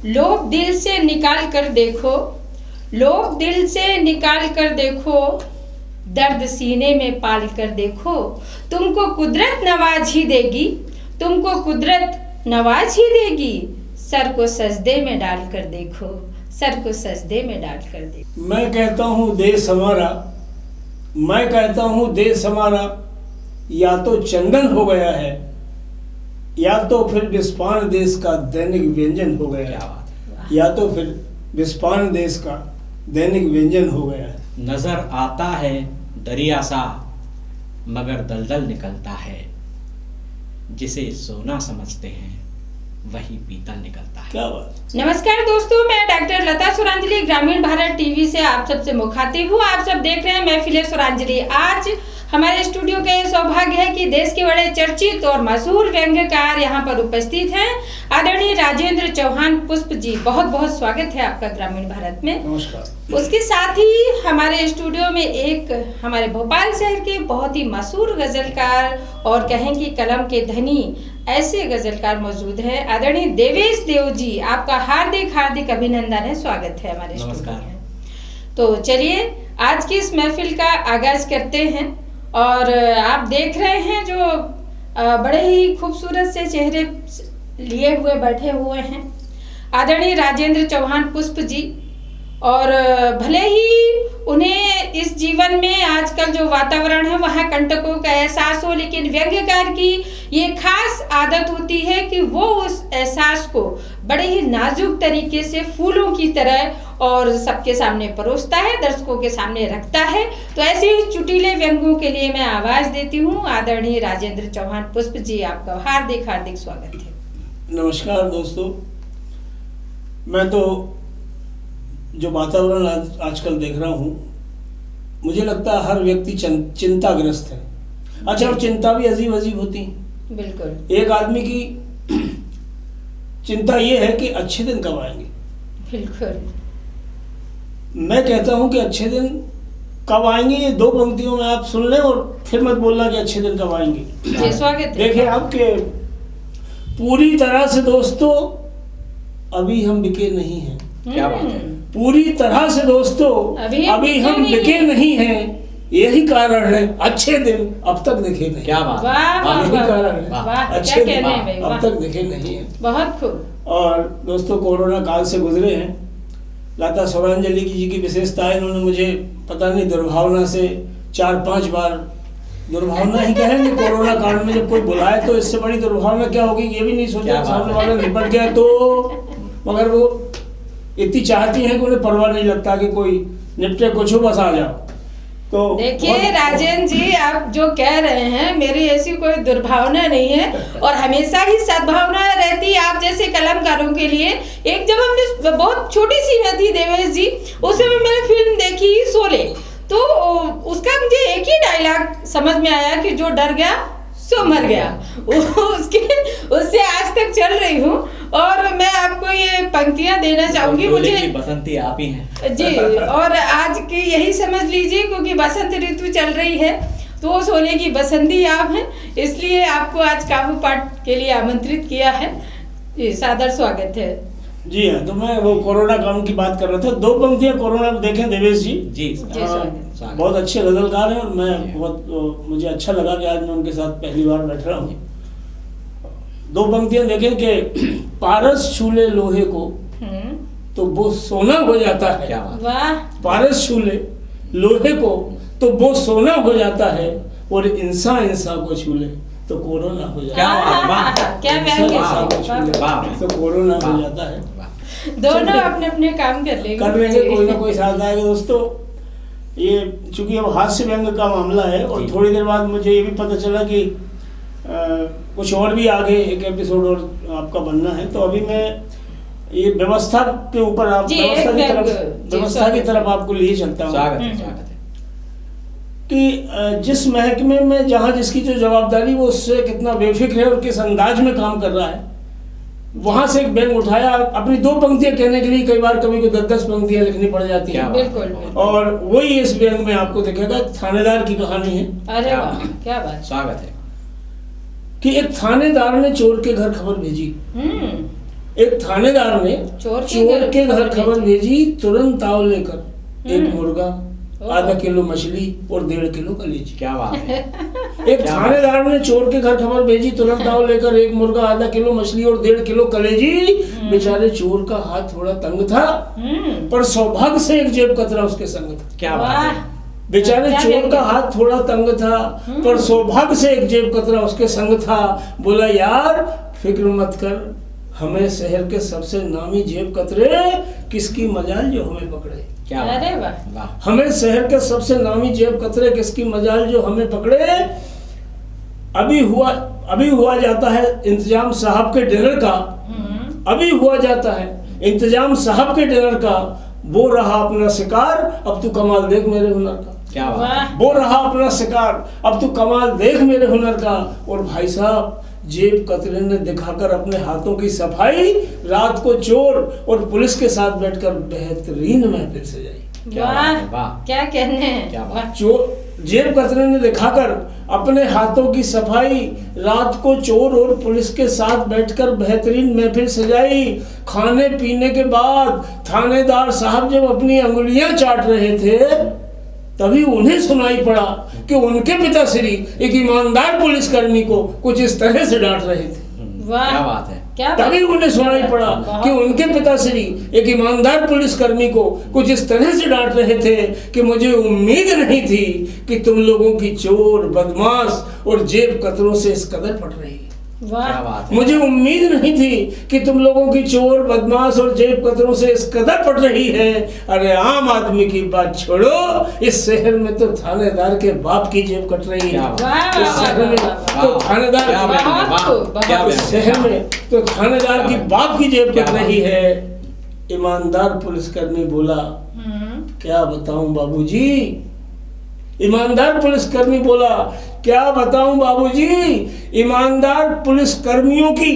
लोग दिल से निकाल कर देखो, लोग दिल से निकाल कर देखो, दर्द सीने में पाल कर देखो, तुमको कुदरत नवाज ही देगी, तुमको कुदरत नवाज ही देगी। सर को सजदे में डाल कर देखो, सर को सजदे में डाल कर देखो। मैं कहता हूँ देश हमारा, मैं कहता हूँ देश हमारा या तो चंदन हो गया है या तो फिर विस्पान देश का दैनिक व्यंजन हो गया है, या तो फिर विस्पान देश का दैनिक व्यंजन हो गया है। नजर आता है दरिया सा मगर दलदल निकलता है, जिसे सोना समझते हैं वही पीतल निकलता है। क्या बात। नमस्कार दोस्तों, मैं डॉक्टर लता सुरांजली ग्रामीण भारत टीवी से आप सबसे मुखातिब हूँ। आप सब देख रहे हैं महफिले सुरांजली। आज हमारे स्टूडियो का ये सौभाग्य है कि देश के बड़े चर्चित और मशहूर व्यंग्यकार यहाँ पर उपस्थित हैं। आदरणीय राजेंद्र चौहान पुष्प जी, बहुत बहुत स्वागत है आपका ग्रामीण भारत में। नमस्कार। उसके साथ ही हमारे स्टूडियो में एक हमारे भोपाल शहर के बहुत ही मशहूर गजलकार और कहें कि कलम के धनी ऐसे गजलकार मौजूद हैं, आदरणीय देवेश देव जी। आपका हार्दिक हार्दिक अभिनंदन है, स्वागत है हमारे स्टूडियो में। तो चलिए आज की इस महफिल का आगाज करते हैं। और आप देख रहे हैं जो बड़े ही खूबसूरत से चेहरे लिए हुए बैठे हुए हैं आदरणीय राजेंद्र चौहान पुष्प जी। और भले ही उन्हें इस जीवन में आजकल जो वातावरण है वहाँ कंटकों का एहसास हो, लेकिन व्यंग्यकार की ये खास आदत होती है कि वो उस एहसास को बड़े ही नाजुक तरीके से फूलों की तरह और सबके सामने परोसता है, दर्शकों के सामने रखता है। तो ऐसे ही चुटीले व्यंग्यों के लिए मैं आवाज देती हूँ आदरणीय राजेंद्र चौहान पुष्प जी, आपका हार्दिक हार्दिक स्वागत है। नमस्कार दोस्तों, मैं तो जो वातावरण आजकल देख रहा हूँ, मुझे लगता है हर व्यक्ति चिंताग्रस्त है। अच्छा, और चिंता भी अजीब अजीब होती है। बिल्कुल। एक आदमी की चिंता ये है कि अच्छे दिन कब आएंगे। बिल्कुल। मैं कहता हूँ कि अच्छे दिन कब आएंगे ये दो पंक्तियों में आप सुन लें और फिर मत बोलना कि अच्छे दिन कब आएंगे। जी स्वागत है। देखिए आपके पूरी तरह से दोस्तों अभी हम बिके नहीं हैं। क्या बात है। पूरी तरह से दोस्तों अभी हम बिके नहीं हैं, यही कारण है अच्छे दिन अब तक दिखे नहीं। क्या बात। वाह वाह यही कारण है वाह, अच्छे क्या दिन कहने हैं भाई, अब वाह। तक दिखे नहीं है। बहुत खूब। और दोस्तों कोरोना काल से गुजरे हैं। लता सुरांजली जी की विशेषता है, इन्होंने मुझे पता नहीं दुर्भावना से 4-5 बार, दुर्भावना ही कहेंगे कोरोना काल में जब कोई बुलाए तो इससे बड़ी दुर्भावना क्या होगी ये भी नहीं सोचा। सामने वाला निपट गया तो, मगर वो इतनी चाहती हैं कि उन्हें परवाह नहीं लगता कि कोई निपटे, कुछ हो बस आ जाओ। तो देखिए राजेंद्र जी, आप जो कह रहे हैं मेरी ऐसी कोई दुर्भावना नहीं है और हमेशा ही सद्भावना रहती है आप जैसे कलमकारों के लिए। एक जब हमने बहुत छोटी सी मैं थी देवेश जी, उस समय मैंने फिल्म देखी शोले, तो उसका मुझे एक ही डायलॉग समझ में आया कि जो डर गया सो मर गया। उससे आज तक चल रही हूँ और मैं आपको ये पंक्तियां देना चाहूंगी। मुझे बसंती आप ही हैं जी, और आज की यही समझ लीजिए क्योंकि बसंत ऋतु चल रही है तो शोले की बसंती आप हैं, इसलिए आपको आज काबू पाठ के लिए आमंत्रित किया है। जी सादर स्वागत है। जी हाँ, तो मैं वो कोरोना काल की बात कर रहा था। दो पंक्तियां कोरोना देखें देवेश जी। जी बहुत अच्छे गजलकार हैं और मैं बहुत मुझे अच्छा लगा कि आज मैं उनके साथ पहली बार बैठ रहा हूँ। दो पंक्तियां देखें कि पारस छूले लोहे को तो वो सोना हो जाता है। क्या बात। वाह। पारस छूले लोहे को तो वो सोना हो जाता है और इंसान को छूले तो कोरोना हो जाता है। क्या बात, वाह। क्या इंसान को छूले वाह। तो कोरोना हो जाता है। दोनों अपने अपने काम कर लेंगे। कर लेंगे, कोई ना कोई साथ आएगा। दोस्तों ये चूंकि अब हास्य व्यंग का मामला है और थोड़ी देर बाद मुझे ये भी पता चला कि कुछ और भी आगे एक एपिसोड और आपका बनना है, तो अभी मैं ये व्यवस्था के ऊपर आप व्यवस्था की तरफ आपको लिए चलता हूँ। स्वागत है, स्वागत है। कि जिस महकमे में जहाँ जिसकी जो जवाबदारी वो उससे कितना बेफिक्र है और किस अंदाज में काम कर रहा है, वहां से एक व्यंग उठाया। अपनी दो पंक्तियां कहने के लिए कई बार कभी को 10-10 पंक्तियां लिखनी पड़ जाती हैं। बिल्कुल। और वही इस व्यंग में आपको दिखेगा। थानेदार की कहानी है। अरे वाह, क्या बात। स्वागत है। कि एक थानेदार ने चोर के घर खबर भेजी। एक थानेदार ने चोर के घर खबर भेजी, तुरंत आओ लेकर एक मुर्गा, आधा किलो मछली और 1.5 किलो कलेजी। क्या बात है। एक थानेदार ने चोर के घर खबर भेजी, तुरंत आओ लेकर एक मुर्गा, आधा किलो मछली और 1.5 किलो कलेजी। बेचारे चोर का हाथ थोड़ा तंग था, पर सौभाग्य से एक जेब कतरा उसके संग था। क्या बात है। बेचारे चोर का हाथ थोड़ा तंग था, पर सौभाग्य से एक जेब कतरा उसके संग था। बोला यार फिक्र मत कर, हमें शहर के सबसे नामी जेब कतरे किसकी मजाल जो हमें पकड़े। क्या अरे वाह। हमें शहर के सबसे नामी जेब कतरे किसकी मजाल जो हमें पकड़े। अभी हुआ जाता है इंतजाम साहब के डिनर का, अभी हुआ जाता है इंतजाम साहब के डिनर का। वो रहा अपना शिकार, अब तू कमाल देख मेरे हुनर का। क्या बात है। वो रहा अपना शिकार, अब तू कमाल देख मेरे हुनर का। और भाई साहब जेब कतरे ने दिखाकर अपने हाथों की सफाई, रात को चोर और पुलिस के साथ बैठकर बेहतरीन महफिल सजाई। वाह, क्या कहने हैं। क्या बात। जेब कतरे ने दिखाकर अपने हाथों की सफाई, रात को चोर और पुलिस के साथ बैठकर बेहतरीन महफिल सजाई। खाने पीने के बाद थानेदार साहब जब अपनी अंगुलियां चाट रहे थे, तभी उन्हें सुनाई पड़ा कि उनके पिताश्री एक ईमानदार पुलिसकर्मी को कुछ इस तरह से डांट रहे थे। क्या बात है। तभी उन्हें सुनाई पड़ा कि उनके पिताश्री एक ईमानदार पुलिसकर्मी को कुछ इस तरह से डांट रहे थे कि मुझे उम्मीद नहीं थी कि तुम लोगों की चोर, बदमाश और जेब कतरों से इस कदर पट रही है। क्या बात है। मुझे उम्मीद नहीं थी कि तुम लोगों की चोर, बदमाश और जेब कतरों से इस कदर पट रही है। अरे आम आदमी की बात छोड़ो, इस शहर में तो थानेदार के बाप की जेब कट रही है। इस शहर में तो थानेदार शहर में तो थानेदार की बाप की जेब कट रही है। ईमानदार पुलिसकर्मी बोला, क्या बताऊं बाबूजी। ईमानदार पुलिसकर्मी बोला, क्या बताऊं बाबूजी। ईमानदार पुलिसकर्मियों की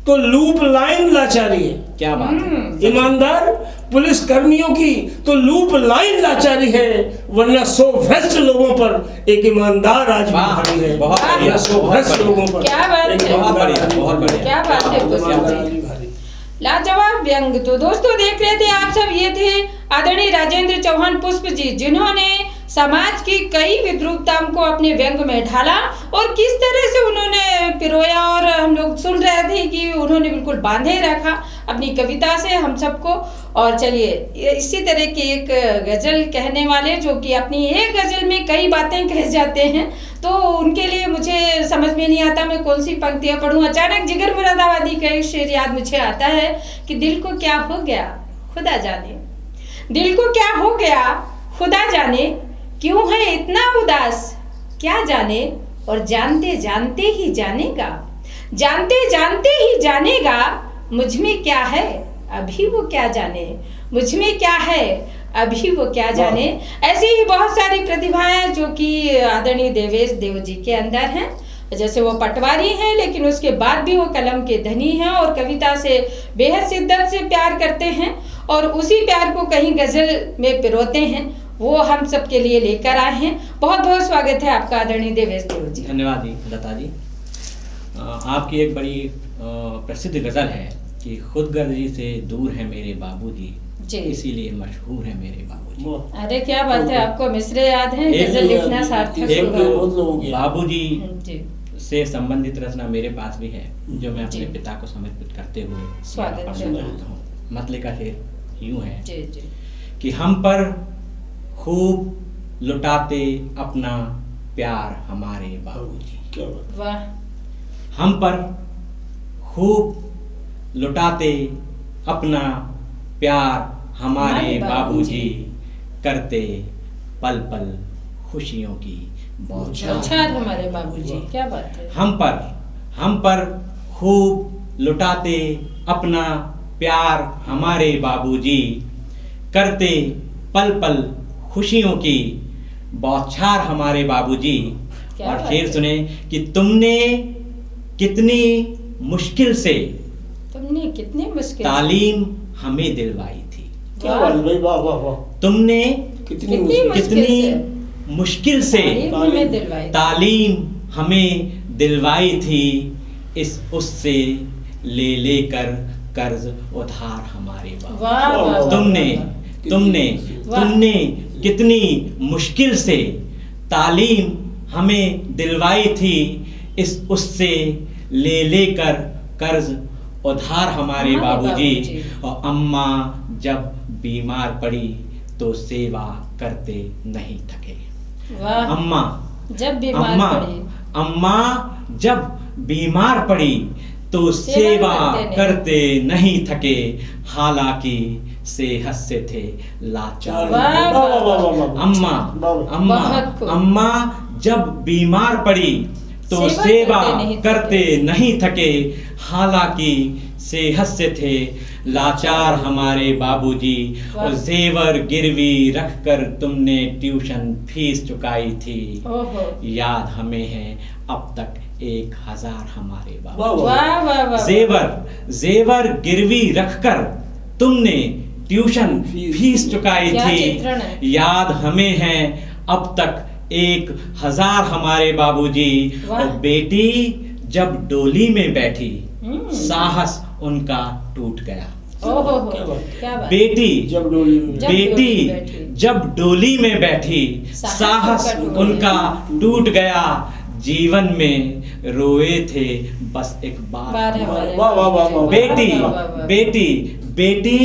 तो लूप लाइन लाचारी है। क्या बात है। ईमानदार पुलिसकर्मियों की तो लूप लाइन लाचारी है, वरना 100 भ्रष्ट लोगों पर एक ईमानदार आज भारी है। बहुत बढ़िया। 100 भ्रष्ट लोगों पर क्या बात है। बहुत बढ़िया। क्या बात है। लाजवाब व्यंग। तो दोस्तों देख रहे थे आप सब, ये थे आदरणीय राजेंद्र चौहान पुष्प जी, जिन्होंने समाज की कई विद्रूपताओं को अपने व्यंग में ढाला और किस तरह से उन्होंने पिरोया। और हम लोग सुन रहे थे कि उन्होंने बिल्कुल बांधे रखा अपनी कविता से हम सबको। और चलिए इसी तरह की एक गजल कहने वाले जो कि अपनी एक गजल में कई बातें कह जाते हैं, तो उनके लिए मुझे समझ में नहीं आता मैं कौन सी पंक्तियां पढ़ूं। अचानक जिगर मुरादाबादी का एक शेर याद मुझे आता है कि दिल को क्या हो गया खुदा जाने, दिल को क्या हो गया खुदा जाने, क्यों है इतना उदास क्या जाने, और जानते जानते ही जानेगा, जानते जानते ही जानेगा, मुझ में क्या है अभी वो क्या जाने, मुझ में क्या है अभी वो क्या जाने। ऐसी ही बहुत सारी प्रतिभाएं जो कि आदरणीय देवेश देव जी के अंदर हैं। जैसे वो पटवारी हैं, लेकिन उसके बाद भी वो कलम के धनी हैं और कविता से बेहद शिद्दत से प्यार करते हैं और उसी प्यार को कहीं गजल में पिरोते हैं। वो हम सब के लिए लेकर आए हैं। बहुत बहुत स्वागत है आपका आदरणीय देवेश देव जी। धन्यवाद जी लता जी। आपकी एक बड़ी प्रसिद्ध गजल है कि खुदगर्जी से दूर है मेरे बाबूजी, इसीलिए मशहूर है मेरे बाबूजी। अरे क्या बात है, आपको मिसरे याद हैं, गजल लिखना सार्थक होगा। बाबूजी से संबंधित रचना मेरे पास भी है जो मैं अपने पिता को समर्पित करते हुए स्वागत हूँ। मतलब का शेर यूं है जी। कि हम पर खूब लुटाते अपना प्यार हमारे बाबूजी। वाह। हम पर खूब लुटाते अपना प्यार हमारे बाबूजी, करते पल पल खुशियों की बौछार हमारे बाबूजी। क्या बात है। हम पर खूब लुटाते अपना प्यार हमारे बाबूजी, करते पल पल खुशियों की बौछार हमारे बाबूजी। और शेर सुने कि तुमने कितनी मुश्किल से तालीम हमें दिलवाई थी। क्या बात भाई, वाह वाह वाह। तुमने कितनी मुश्किल से तालीम हमें दिलवाई थी, उससे ले लेकर कर्ज उधार हमारे बाबू। वाह वाह वाह, तुमने वाह, तुमने वाह। तुमने कितनी मुश्किल से तालीम हमें दिलवाई थी, इस उससे ले लेकर कर्ज उधार हमारे बाबूजी। और अम्मा जब बीमार पड़ी तो सेवा करते नहीं थके। वाह। अम्मा जब बीमार अम्मा पड़ी, अम्मा जब बीमार पड़ी तो सेवा करते नहीं थके, हालांकि सेहत से थे लाचार। वाह, वाह, वाह, वाह। अम्मा अम्मा बहुत खूब। अम्मा जब बीमार पड़ी तो सेवा करते नहीं थके, हालांकि सेहत से थे लाचार हमारे बाबूजी। और जेवर गिरवी रखकर तुमने ट्यूशन फीस चुकाई थी, ओहो। याद हमें है अब तक 1000 हमारे बाबू। वाह वाह वाह। जेवर गिरवी रखकर तुमने ट्यूशन फीस चुकाई क्या थी, चित्रण है। याद हमें है अब तक 1000 हमारे बाबूजी। वाह। और बेटी जब डोली में बैठी साहस उनका टूट गया। ओहो क्या बात। बेटी जब डोली में बेटी जब डोली में बैठी साहस उनका टूट गया, जीवन में रोए थे बस एक बार। वाह वाह वाह। बेटी बेटी बेटी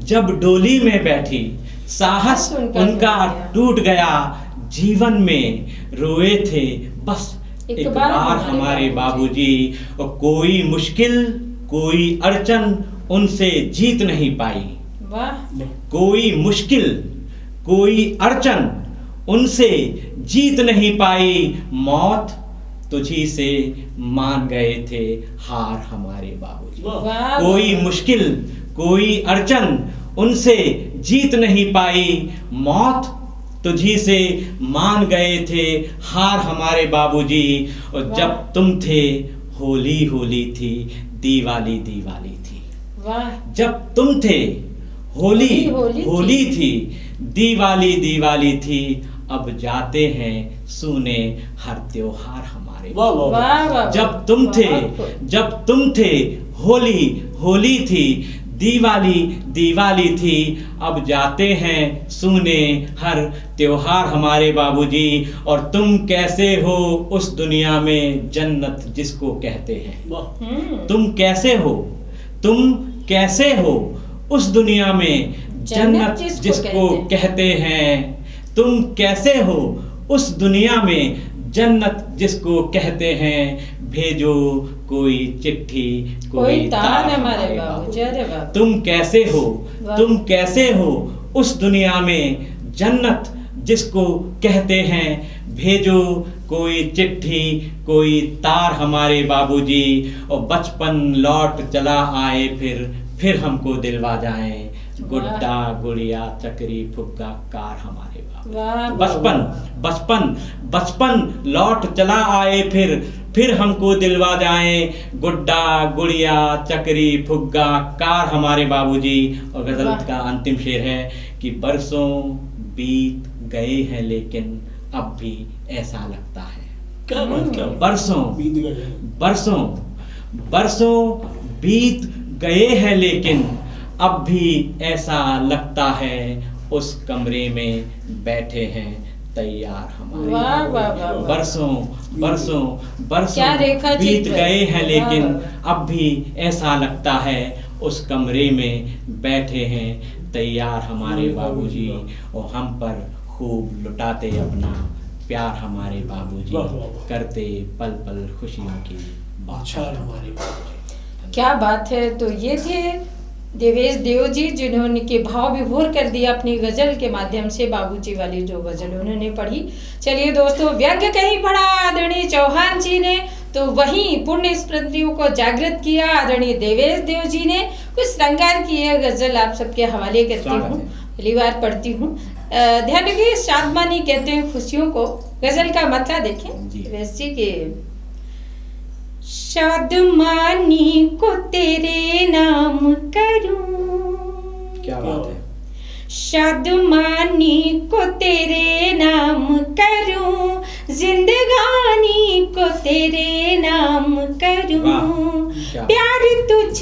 जब डोली में बैठी साहस उनका टूट गया, जीवन में रोए थे बस एक बार हमारे बाबूजी। और कोई मुश्किल कोई अड़चन उनसे जीत नहीं पाई। वाह। कोई मुश्किल कोई अड़चन उनसे जीत नहीं पाई, मौत तुझी से मान गए थे हार हमारे बाबूजी। वाह। कोई मुश्किल कोई अड़चन उनसे जीत नहीं पाई, मौत तुझी से मान गए थे हार हमारे बाबूजी। और जब तुम थे होली होली थी, दिवाली दिवाली थी। वाह। जब तुम थे होली होली होली थी, दिवाली दिवाली थी। अब जाते हैं सुने हर त्योहार हमारे। वाह वाह वाह। जब तुम थे होली होली थी, दिवाली दिवाली थी। अब जाते हैं सुने हर त्योहार हमारे बाबूजी। और तुम कैसे हो उस दुनिया में जन्नत जिसको कहते हैं। तुम कैसे हो उस दुनिया में जन्नत जिसको कहते हैं। तुम कैसे हो उस दुनिया में जन्नत जिसको कहते हैं। भेजो कोई चिट्ठी कोई तार हमारे बाबू। तुम कैसे हो उस दुनिया में जन्नत जिसको कहते हैं। भेजो कोई चिट्ठी कोई तार हमारे बाबूजी। और बचपन लौट चला आए फिर हमको दिलवा जाए, गुड्डा गुड़िया चक्री फुग्गा कार हमारे बाबू। बचपन लौट चला आए फिर हमको दिलवा जाए, गुड्डा गुड़िया चक्री फुग्गा कार हमारे बाबूजी। और गजल का अंतिम शेर है कि बरसों बीत गए हैं लेकिन अब भी ऐसा लगता है। क्या बरसों बीत गए हैं लेकिन अब भी ऐसा लगता है, उस कमरे में बैठे हैं तैयार हमारे। वाह वाह वाह। बरसों बीत गए हैं लेकिन अब भी ऐसा लगता है, उस कमरे में बैठे हैं तैयार हमारे बाबूजी। और हम पर खूब लुटाते अपना प्यार हमारे बाबूजी, करते पल पल खुशियों की बात हमारे बाबूजी। क्या बात है। तो ये थे देवेश देव जी जिन्होंने के भाव विभोर कर दिया अपनी गजल के माध्यम से। बाबूजी वाली जो गजल उन्होंने पढ़ी। चलिए दोस्तों, व्यंग्य कहीं पढ़ा आदरणीय चौहान जी ने, तो वहीं पुण्य स्मृतियों को जागृत किया आदरणीय देवेश देव जी ने। कुछ श्रृंगार की यह गजल आप सबके हवाले करती हूँ, पहली बार पढ़ती हूँ। ध्यान रखिए, शादमानी कहते हैं खुशियों को। गजल का मतलब देखें देवेश जी के। शादमानी को तेरे नाम करूं। क्या बात है। शादमानी को तेरे नाम करूं, जिंदगानी को तेरे नाम करूं। प्यार तुझ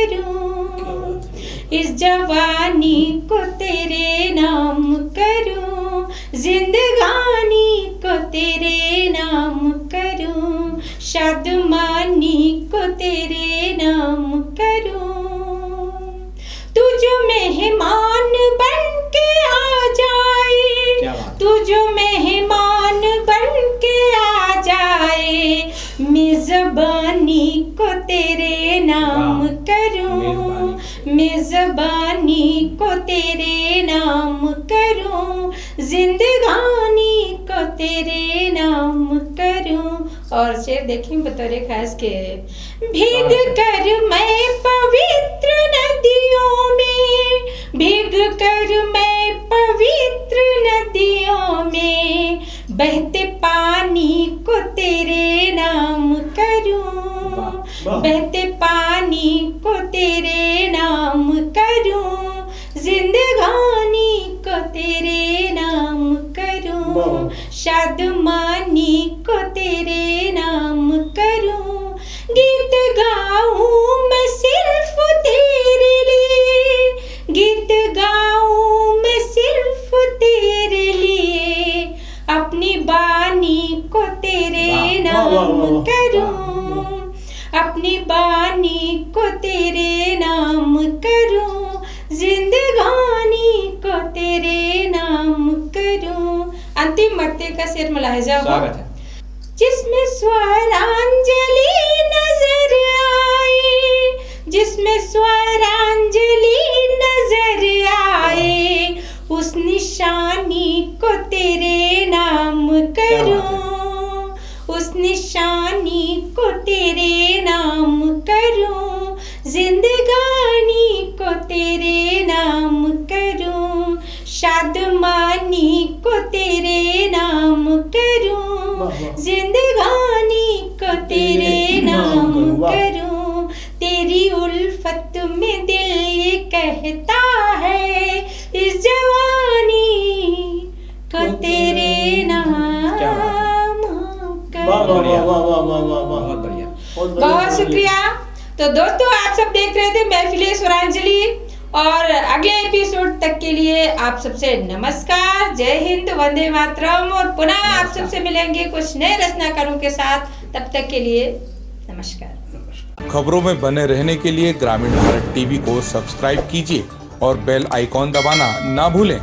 करूं, इस जवानी को तेरे नाम करूं, जिंदगानी को तेरे नाम करूं, शादमानी को तेरे नाम करूं। तू जो मेहमान बन के आ जाए, तू जो मेहमान बन के आ जाए, मेजबानी को तेरे नाम करूं, मेजबानी को तेरे नाम करूं, जिंदगानी को तेरे नाम करूं। और शेर देखें बतौर खास के, भीग कर मैं पवित्र नदियों में, भीग कर मैं पवित्र नदियों में, बहते पानी को तेरे नाम करूं, बहते पानी को तेरे नाम करूं, जिंदगानी को तेरे नाम करूं, शादमानी को तेरे नाम करूं। गीत गाऊं मैं सिर्फ तेरे लिए, गीत गाऊं मैं सिर्फ तेरे लिए, अपनी बानी को तेरे नाम करूं, अपनी बानी को तेरे नाम करूं, जिंदगानी को तेरे नाम करूं। अंतिम मक्ते का शेर मुलाहिजा हुआ, जिसमें स्वरांजलि नजर आए, जिसमें स्वरांजलि नजर आए, उस निशानी को तेरे नाम करूं, उस निशानी को तेरे नाम करूं, जिंदगानी को तेरे नाम करूं, शादमानी को तेरे नाम करूं, जिंदगानी को तेरे नाम करूं। तेरी उल्फत में दिल ये कहता है, इस जवानी को तेरे नाम करूं। बहुत बढ़िया, बहुत शुक्रिया। तो दोस्तों, आप सब देख रहे थे महफिले स्वरांजलि, और अगले एपिसोड तक के लिए आप सबसे नमस्कार, जय हिंद, वंदे मातरम। और पुनः आप सबसे मिलेंगे कुछ नए रचनाकारों के साथ। तब तक के लिए नमस्कार। खबरों में बने रहने के लिए ग्रामीण भारत टीवी को सब्सक्राइब कीजिए और बेल आइकॉन दबाना ना भूलें।